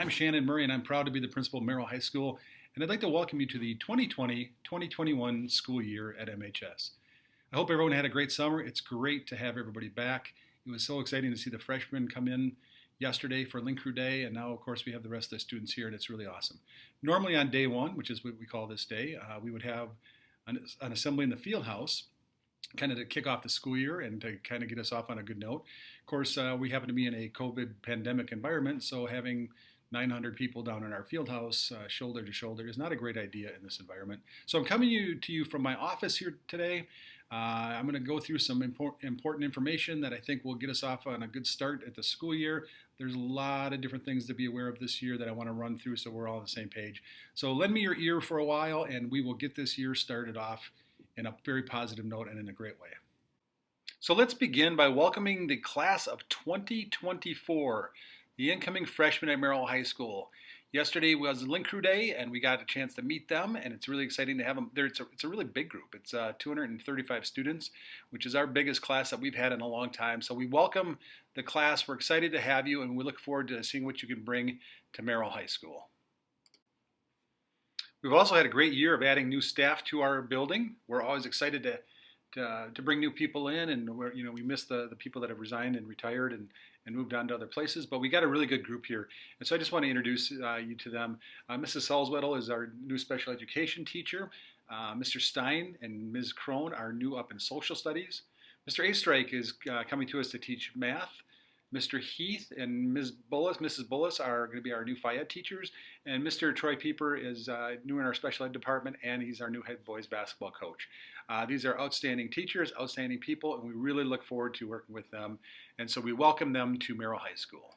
I'm Shannon Murray, and I'm proud to be the principal of Merrill High School, and I'd like to welcome you to the 2020-2021 school year at MHS. I hope everyone had a great summer. It's great to have everybody back. It was so exciting to see the freshmen come in yesterday for Link Crew Day, and now, of course, we have the rest of the students here, and it's really awesome. Normally on day one, which is what we call this day, we would have an assembly in the field house, kind of to kick off the school year and to kind of get us off on a good note. Of course, we happen to be in a COVID pandemic environment, so having 900 people down in our field house, shoulder to shoulder, is not a great idea in this environment. So I'm coming to you from my office here today. I'm going to go through some important information that I think will get us off on a good start at the school year. There's a lot of different things to be aware of this year that I want to run through so we're all on the same page. So lend me your ear for a while and we will get this year started off in a very positive note and in a great way. So let's begin by welcoming the class of 2024, the incoming freshmen at Merrill High School. Yesterday was Link Crew Day, and we got a chance to meet them, and it's really exciting to have them there. It's a really big group. It's 235 students, which is our biggest class that we've had in a long time. So we welcome the class. We're excited to have you, and we look forward to seeing what you can bring to Merrill High School. We've also had a great year of adding new staff to our building. We're always excited to bring new people in, and we miss the people that have resigned and retired and moved on to other places, but we got a really good group here. And so I just want to introduce you to them. Mrs. Salzwedel is our new special education teacher. Mr. Stein and Ms. Krohn are new up in social studies. Mr. Astrike is coming to us to teach math. Mr. Heath and Mrs. Bullis are going to be our new Phi Ed teachers, and Mr. Troy Pieper is new in our special ed department, and he's our new head boys basketball coach. These are outstanding teachers, outstanding people, and we really look forward to working with them, and so we welcome them to Merrill High School.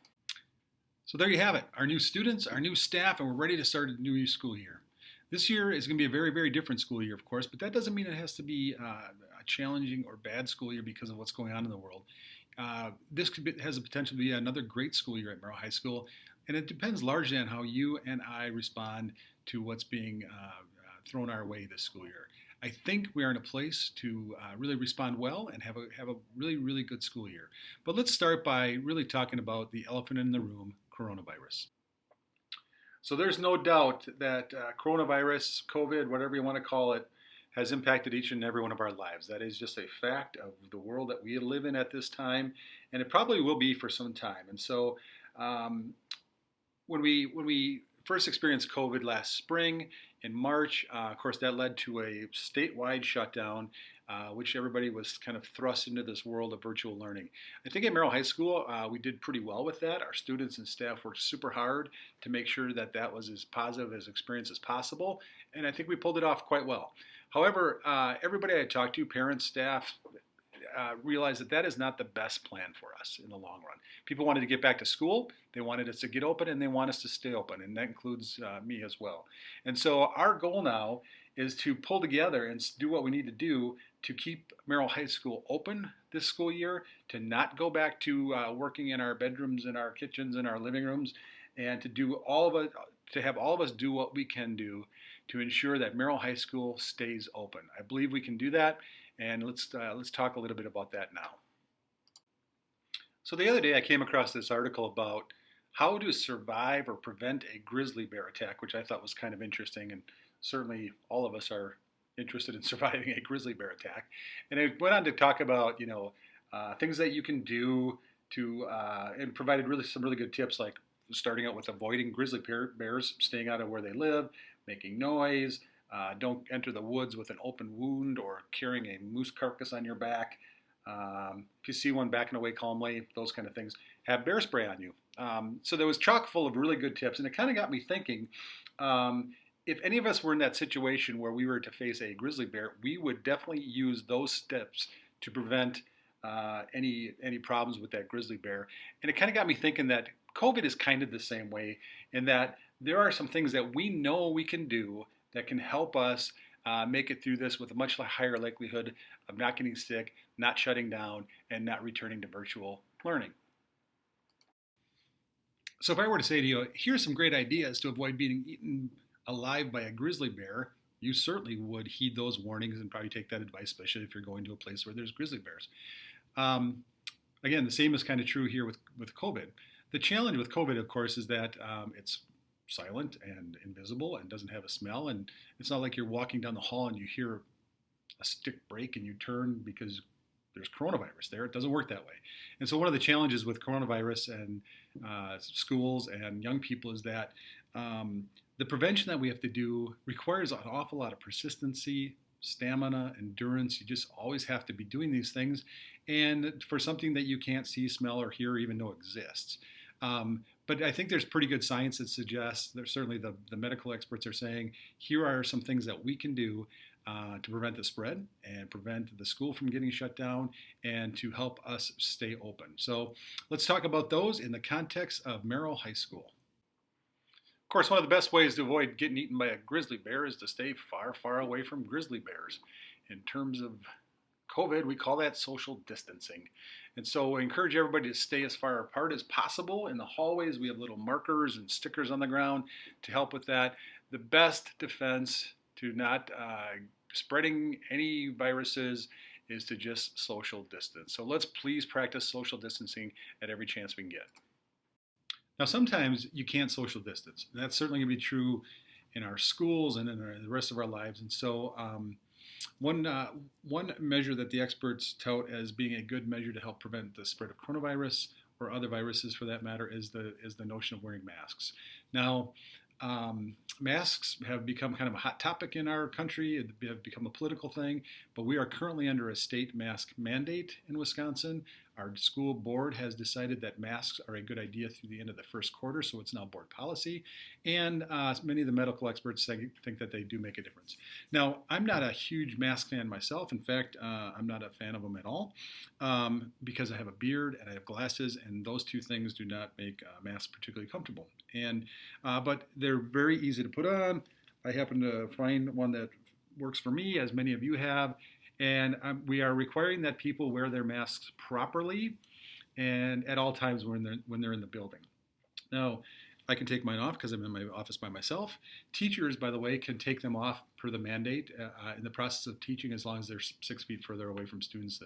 So there you have it, our new students, our new staff, and we're ready to start a new school year. This year is going to be a very, very different school year, of course, but that doesn't mean it has to be a challenging or bad school year because of what's going on in the world. This has the potential to be another great school year at Merrill High School, and it depends largely on how you and I respond to what's being thrown our way this school year. I think we are in a place to really respond well and have a really, really good school year. But let's start by really talking about the elephant in the room, coronavirus. So there's no doubt that coronavirus, COVID, whatever you want to call it, has impacted each and every one of our lives. That is just a fact of the world that we live in at this time, and it probably will be for some time. And so when we first experienced COVID last spring in March, of course that led to a statewide shutdown, which everybody was kind of thrust into this world of virtual learning. I think at Merrill High School we did pretty well with that. Our students and staff worked super hard to make sure that that was as positive as experience as possible, and I think we pulled it off quite well. However, everybody I talked to, parents, staff, realized that that is not the best plan for us in the long run. People wanted to get back to school, they wanted us to get open, and they want us to stay open, and that includes me as well. And so our goal now is to pull together and do what we need to do to keep Merrill High School open this school year, to not go back to working in our bedrooms and our kitchens and our living rooms, and to have all of us do what we can do to ensure that Merrill High School stays open. I believe we can do that, and let's talk a little bit about that now. So the other day I came across this article about how to survive or prevent a grizzly bear attack, which I thought was kind of interesting, and certainly all of us are interested in surviving a grizzly bear attack. And it went on to talk about things that you can do to and provided some really good tips, like starting out with avoiding grizzly bears, staying out of where they live, making noise, don't enter the woods with an open wound or carrying a moose carcass on your back. If you see one, backing away calmly, those kind of things. Have bear spray on you. So there was chock full of really good tips, and it kind of got me thinking, if any of us were in that situation where we were to face a grizzly bear, we would definitely use those steps to prevent any problems with that grizzly bear. And it kind of got me thinking that COVID is kind of the same way, in that there are some things that we know we can do that can help us make it through this with a much higher likelihood of not getting sick, not shutting down, and not returning to virtual learning. So if I were to say to you, here's some great ideas to avoid being eaten alive by a grizzly bear, you certainly would heed those warnings and probably take that advice, especially if you're going to a place where there's grizzly bears. Again, the same is kind of true here with COVID. The challenge with COVID, of course, is that it's silent and invisible and doesn't have a smell. And it's not like you're walking down the hall and you hear a stick break and you turn because there's coronavirus there. It doesn't work that way. And so one of the challenges with coronavirus and schools and young people is that the prevention that we have to do requires an awful lot of persistency, stamina, endurance. You just always have to be doing these things, and for something that you can't see, smell, or hear, or even know exists. But I think there's pretty good science that suggests, there's certainly the medical experts are saying, here are some things that we can do to prevent the spread and prevent the school from getting shut down and to help us stay open. So let's talk about those in the context of Merrill High School. Of course, one of the best ways to avoid getting eaten by a grizzly bear is to stay far, far away from grizzly bears. In terms of COVID, we call that social distancing. And so I encourage everybody to stay as far apart as possible. In the hallways, we have little markers and stickers on the ground to help with that. The best defense to not spreading any viruses is to just social distance. So let's please practice social distancing at every chance we can get. Now, sometimes you can't social distance. That's certainly going to be true in our schools and in the rest of our lives. And so one measure that the experts tout as being a good measure to help prevent the spread of coronavirus or other viruses for that matter is the notion of wearing masks. Now, masks have become kind of a hot topic in our country. It have become a political thing, but we are currently under a state mask mandate in Wisconsin. Our school board has decided that masks are a good idea through the end of the first quarter, so it's now board policy. And many of the medical experts think that they do make a difference. Now, I'm not a huge mask fan myself. In fact, I'm not a fan of them at all because I have a beard and I have glasses, and those two things do not make masks particularly comfortable. But they're very easy to put on. I happen to find one that works for me, as many of you have. And we are requiring that people wear their masks properly and at all times when they're in the building. Now, I can take mine off because I'm in my office by myself. Teachers, by the way, can take them off per the mandate in the process of teaching as long as they're 6 feet further away from students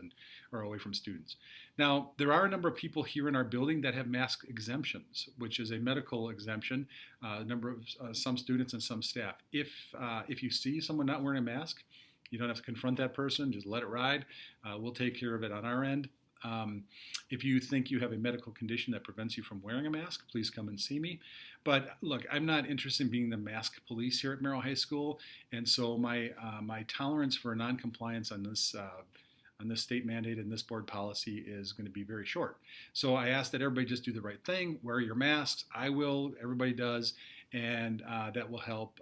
or away from students. Now, there are a number of people here in our building that have mask exemptions, which is a medical exemption, some students and some staff. If you see someone not wearing a mask, you don't have to confront that person, just let it ride. We'll take care of it on our end. If you think you have a medical condition that prevents you from wearing a mask, please come and see me. But look, I'm not interested in being the mask police here at Merrill High School, and so my tolerance for noncompliance on this state mandate and this board policy is going to be very short. So I ask that everybody just do the right thing, wear your masks. I will, everybody does, and that will help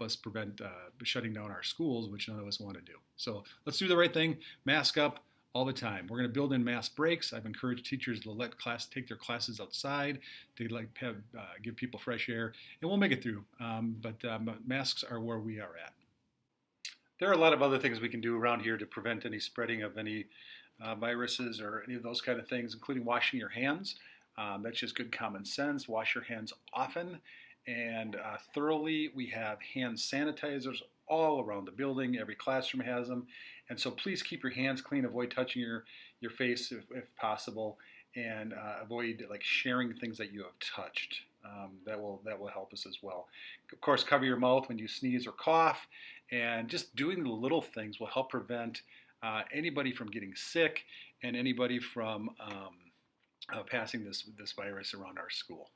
us prevent shutting down our schools, which none of us want to do. So let's do the right thing, mask up all the time. We're going to build in mask breaks. I've encouraged teachers to let take their classes outside to give people fresh air, and we'll make it through. But masks are where we are at. There are a lot of other things we can do around here to prevent any spreading of any viruses or any of those kind of things, including washing your hands. That's just good common sense. Wash your hands often and thoroughly. We have hand sanitizers all around the building. Every classroom has them. And so please keep your hands clean. Avoid touching your face if possible, and avoid sharing things that you have touched. That will help us as well. Of course, cover your mouth when you sneeze or cough, and just doing the little things will help prevent anybody from getting sick and anybody from passing this virus around our school.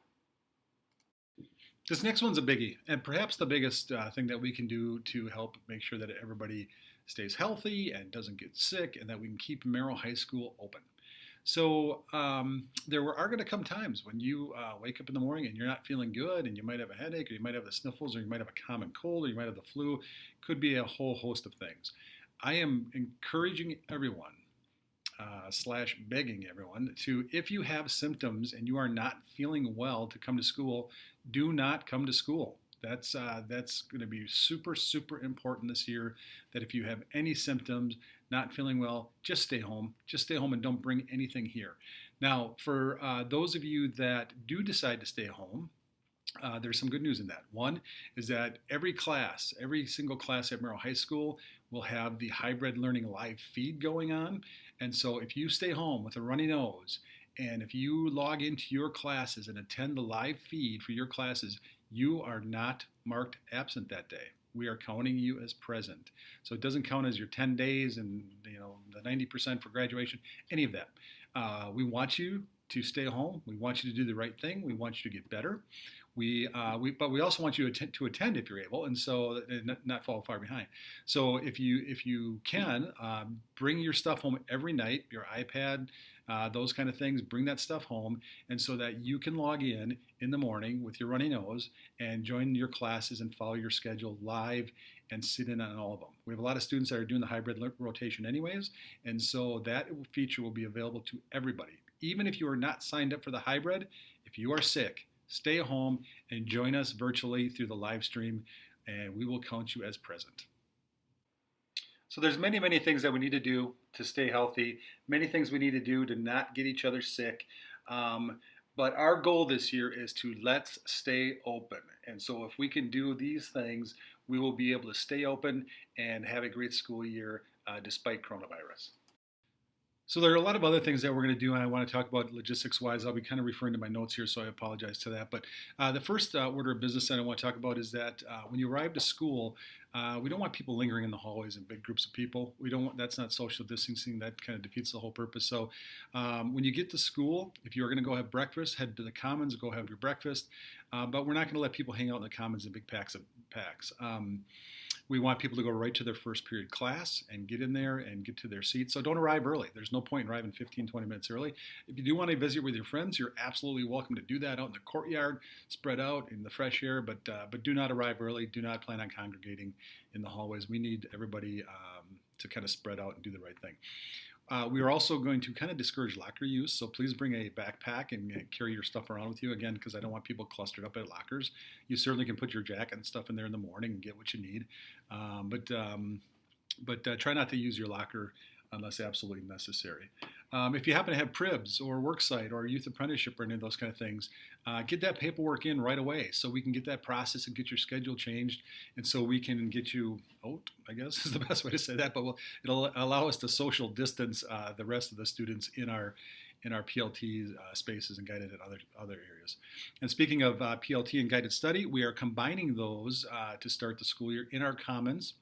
This next one's a biggie, and perhaps the biggest thing that we can do to help make sure that everybody stays healthy and doesn't get sick, and that we can keep Merrill High School open. So there are going to come times when you wake up in the morning and you're not feeling good, and you might have a headache, or you might have the sniffles, or you might have a common cold, or you might have the flu. Could be a whole host of things. I am encouraging everyone / begging everyone to, if you have symptoms and you are not feeling well, to come to school. Do not come to school. That's going to be super, super important this year, that if you have any symptoms, not feeling well, just stay home. Just stay home and don't bring anything here. Now, for those of you that do decide to stay home, there's some good news in that. One is that every single class at Merrill High School will have the hybrid learning live feed going on. And so if you stay home with a runny nose And if you log into your classes and attend the live feed for your classes, you are not marked absent that day. We are counting you as present. So it doesn't count as your 10 days and the 90% for graduation, any of that. We want you to stay home. We want you to do the right thing. We want you to get better. But we also want you to attend if you're able, and so not fall far behind. So if you can, bring your stuff home every night, your iPad, those kind of things. Bring that stuff home, and so that you can log in the morning with your runny nose and join your classes and follow your schedule live and sit in on all of them. We have a lot of students that are doing the hybrid rotation anyways, and so that feature will be available to everybody. Even if you are not signed up for the hybrid, if you are sick, stay home and join us virtually through the live stream, and we will count you as present. So there's many things that we need to do to stay healthy, many things we need to do to not get each other sick. But our goal this year is to let's stay open. And so if we can do these things, we will be able to stay open and have a great school year despite coronavirus. So there are a lot of other things that we're going to do, and I want to talk about logistics-wise. I'll be kind of referring to my notes here, so I apologize to that. But the first order of business that I want to talk about is that when you arrive to school, we don't want people lingering in the hallways in big groups of people. That's not social distancing. That kind of defeats the whole purpose. So when you get to school, if you're going to go have breakfast, head to the Commons, go have your breakfast. But we're not going to let people hang out in the Commons in big packs. We want people to go right to their first period class and get in there and get to their seats. So don't arrive early. There's no point in arriving 15, 20 minutes early. If you do want to visit with your friends, you're absolutely welcome to do that out in the courtyard, spread out in the fresh air, but do not arrive early. Do not plan on congregating in the hallways. We need everybody to kind of spread out and do the right thing. We are also going to kind of discourage locker use, so please bring a backpack and carry your stuff around with you, again, because I don't want people clustered up at lockers. You certainly can put your jacket and stuff in there in the morning and get what you need, but try not to use your locker unless absolutely necessary. If you happen to have PRIBS or worksite or youth apprenticeship or any of those kind of things, get that paperwork in right away so we can get that process and get your schedule changed, and so we can get you out, I guess is the best way to say that, but it'll allow us to social distance the rest of the students in our PLT spaces and guided at other areas. And speaking of PLT and guided study, we are combining those to start the school year in our Commons.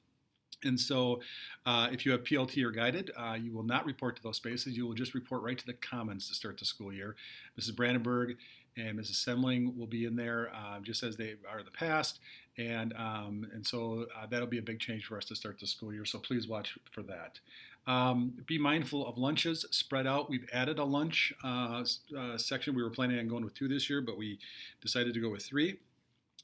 And so if you have PLT or guided, you will not report to those spaces. You will just report right to the Commons to start the school year. Mrs. Brandenburg and Mrs. Semling will be in there just as they are in the past. And so that'll be a big change for us to start the school year. So please watch for that. Be mindful of lunches, spread out. We've added a lunch section. We were planning on going with 2 this year, but we decided to go with 3.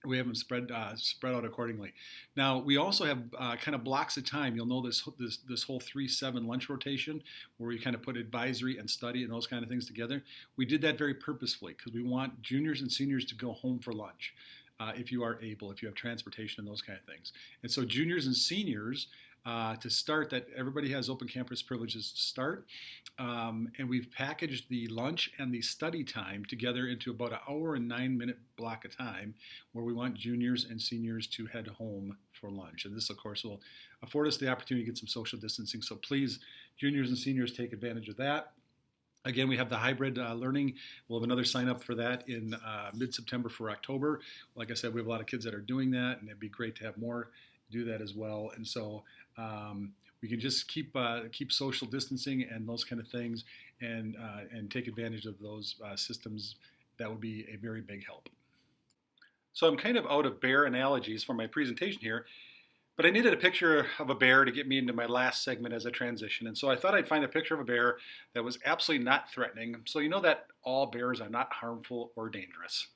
We have them spread out accordingly. Now we also have kind of blocks of time. You'll know this whole 3-7 lunch rotation where we kind of put advisory and study and those kind of things together. We did that very purposefully because we want juniors and seniors to go home for lunch if you are able, if you have transportation and those kind of things. And so juniors and seniors to start, that everybody has open campus privileges to start. And we've packaged the lunch and the study time together into about an hour and 9-minute block of time where we want juniors and seniors to head home for lunch. And this, of course, will afford us the opportunity to get some social distancing. So please, juniors and seniors, take advantage of that. Again, we have the hybrid learning. We'll have another sign up for that in mid-September for October. Like I said, we have a lot of kids that are doing that, and it'd be great to have more do that as well. And so we can just keep social distancing and those kind of things, and take advantage of those systems. That would be a very big help. So I'm kind of out of bear analogies for my presentation here, but I needed a picture of a bear to get me into my last segment as a transition. And so I thought I'd find a picture of a bear that was absolutely not threatening. So you know that all bears are not harmful or dangerous.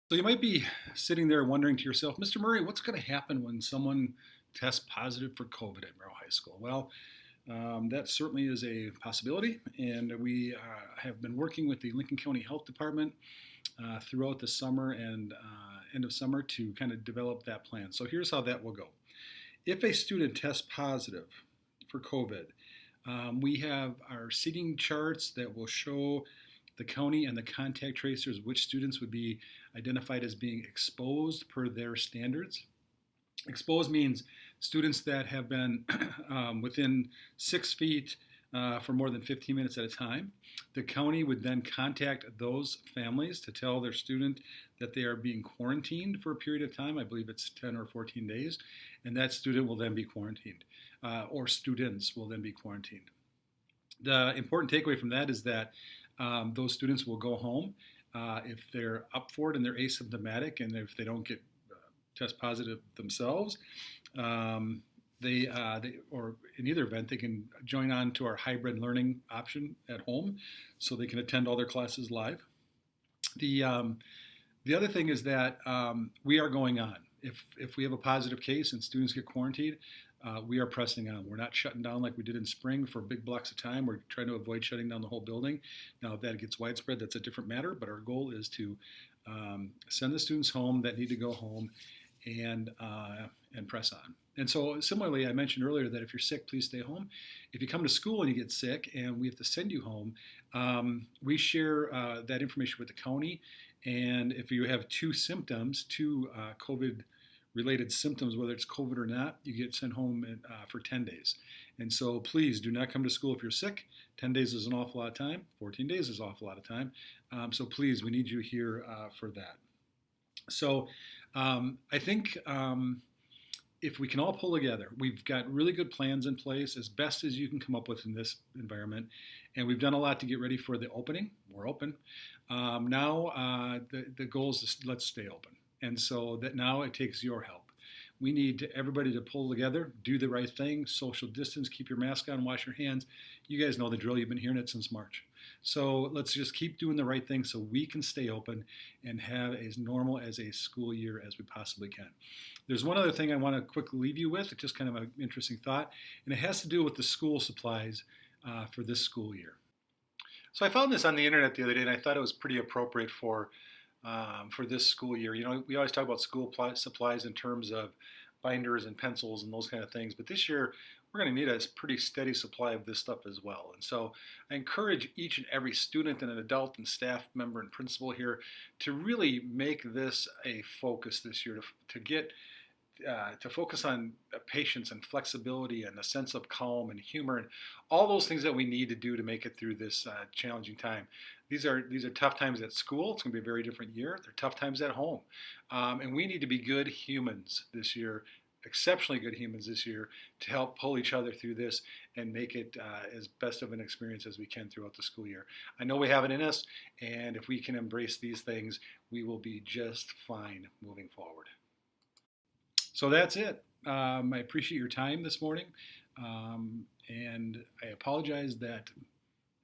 So you might be sitting there wondering to yourself, Mr. Murray, what's going to happen when someone tests positive for COVID at Merrill High School? Well, that certainly is a possibility. And we have been working with the Lincoln County Health Department throughout the summer and end of summer to kind of develop that plan. So here's how that will go. If a student tests positive for COVID, we have our seating charts that will show the county and the contact tracers which students would be identified as being exposed per their standards. Exposed means students that have been within 6 feet for more than 15 minutes at a time. The county would then contact those families to tell their student that they are being quarantined for a period of time. I believe it's 10 or 14 days, and that student will then be quarantined, or students will then be quarantined. The important takeaway from that is that those students will go home if they're up for it and they're asymptomatic, and if they don't get test positive themselves. Or in either event, they can join on to our hybrid learning option at home, so they can attend all their classes live. The other thing is that we are going on. If we have a positive case and students get quarantined, we are pressing on. We're not shutting down like we did in spring for big blocks of time. We're trying to avoid shutting down the whole building. Now, if that gets widespread, that's a different matter, but our goal is to send the students home that need to go home and press on. And so similarly, I mentioned earlier that if you're sick, please stay home. If you come to school and you get sick and we have to send you home, we share that information with the county. And if you have two COVID-related symptoms, whether it's COVID or not, you get sent home for 10 days. And so please do not come to school if you're sick. 10 days is an awful lot of time. 14 days is an awful lot of time. So please, we need you here for that. So I think if we can all pull together, we've got really good plans in place as best as you can come up with in this environment. And we've done a lot to get ready for the opening. We're open. Now the goal is let's stay open. And so that now it takes your help. We need everybody to pull together, do the right thing, social distance, keep your mask on, wash your hands. You guys know the drill. You've been hearing it since March. So let's just keep doing the right thing so we can stay open and have as normal as a school year as we possibly can. There's one other thing I want to quickly leave you with, just kind of an interesting thought, and it has to do with the school supplies for this school year. So I found this on the internet the other day, and I thought it was pretty appropriate for this school year. You know, we always talk about school supplies in terms of binders and pencils and those kind of things, but this year we're going to need a pretty steady supply of this stuff as well. And so I encourage each and every student and an adult and staff member and principal here to really make this a focus this year, to focus on patience and flexibility and a sense of calm and humor and all those things that we need to do to make it through this challenging time. These are tough times at school. It's going to be a very different year. They're tough times at home. And we need to be good humans this year, exceptionally good humans this year, to help pull each other through this and make it as best of an experience as we can throughout the school year. I know we have it in us, and if we can embrace these things, we will be just fine moving forward. So that's it. I appreciate your time this morning, and I apologize that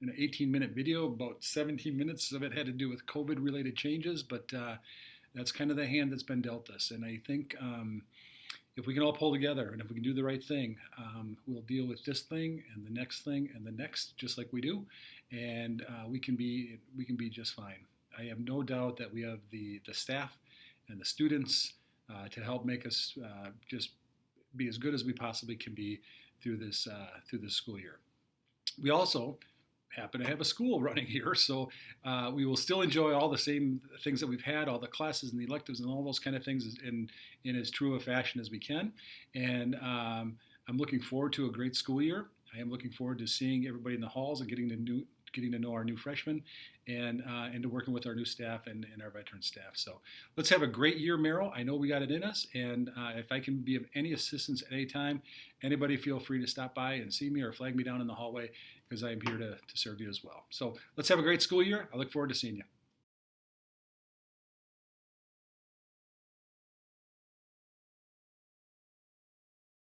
in an 18-minute video, about 17 minutes of it had to do with COVID-related changes, but that's kind of the hand that's been dealt us. And I think if we can all pull together and if we can do the right thing, we'll deal with this thing and the next thing and the next, just like we do, and we can be just fine. I have no doubt that we have the staff and the students to help make us just be as good as we possibly can be through this school year. We also happen to have a school running here, so we will still enjoy all the same things that we've had, all the classes and the electives and all those kind of things in as true a fashion as we can. And I'm looking forward to a great school year. I am looking forward to seeing everybody in the halls and getting to know our new freshmen and to working with our new staff and our veteran staff. So let's have a great year, Merrill. I know we got it in us, and if I can be of any assistance at any time, anybody feel free to stop by and see me or flag me down in the hallway, because I am here to serve you as well. So let's have a great school year. I look forward to seeing you.